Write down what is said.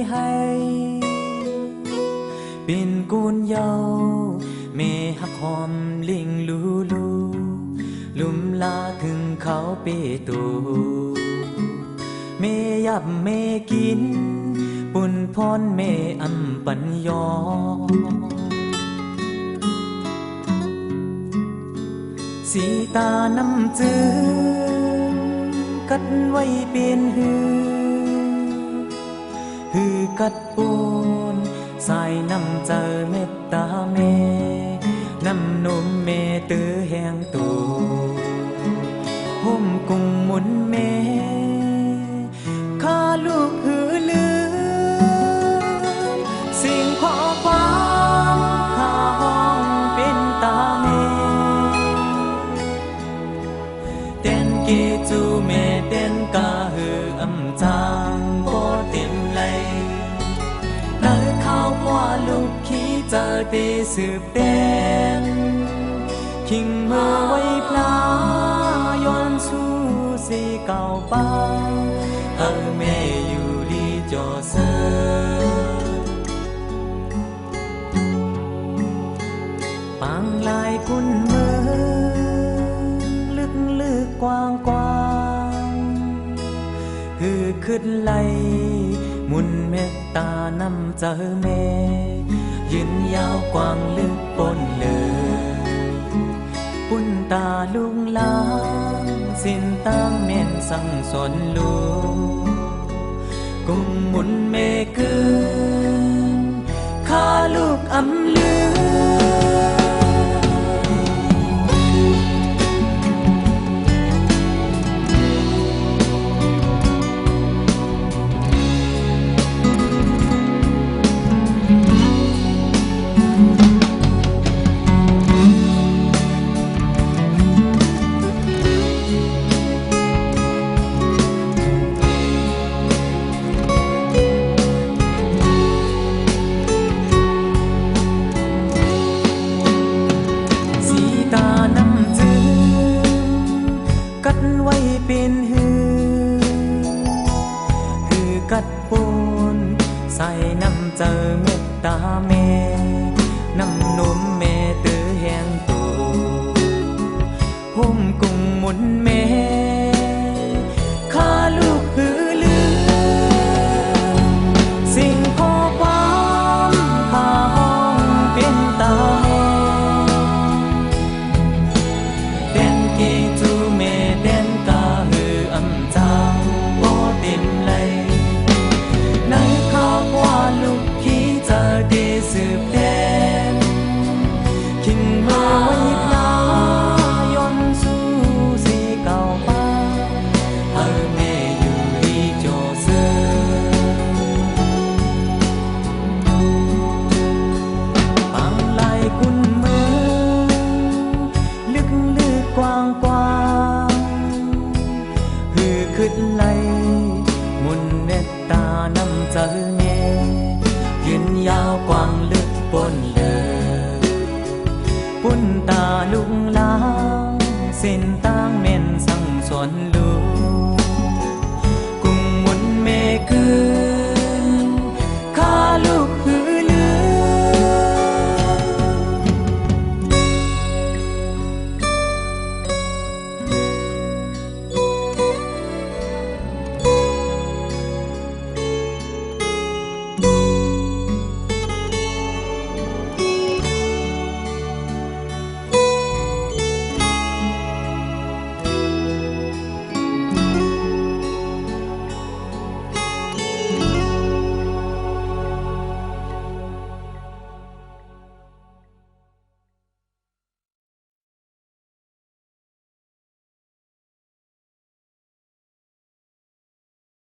ให้เป็นกูนเยาเมหักหอมลิงลูลูลุมลาถึงเขาเปตูเมยับเมกินปุ่นพรเมอำปัญญอสีตาน้ำจือกัดไว้เป็นฮือกัดปูนสายน้ำเจอเมตตาเมน้ำนมเมตือแห่งตูห่มกุ้งหมุนเมข้าลูกหือลืมสิ่งขอความข้าห้องเป็นตาเมเต้นกีจูเมเต้นกาหืออำจางบ่เต็มไหลเลิกข้าวมัวลูกขี้เจอตีสืบเต้นคิงเมื่อไว้พลาย้อนสู้สีเก่าป้าแม่อยู่ดีจอเสอปังลายกุนมือลึกกว้างคือขึ้นไหลมุนเมตตาน้ำเจอเมยืนยาวกว้างลึกปนเลยปุ่นตาลุงลางสิ้นตามเม่นสั่งสอนลูกกุ้งหมุนเมกืนข้าลูกอำลือเป็นคือกัดปูนใส่น้ำเจอเมตตาเมน้ำนมเมตือแห่งตูห่มกุ้งหมุนเมข้าลูกหือลือสิ่งขอความข้าห้องเป็นตาเมเต้นกีจูเมเต้นสืบแดนคิงมาไว้พลาย้อนสู้สีเก่าป้าแม่อยู่ดีจอเสือปังลายกุนมือลึกกว้างหือขึ้นไหลมุนเมตตาน้ำเจอเงยืนยาวกว้าง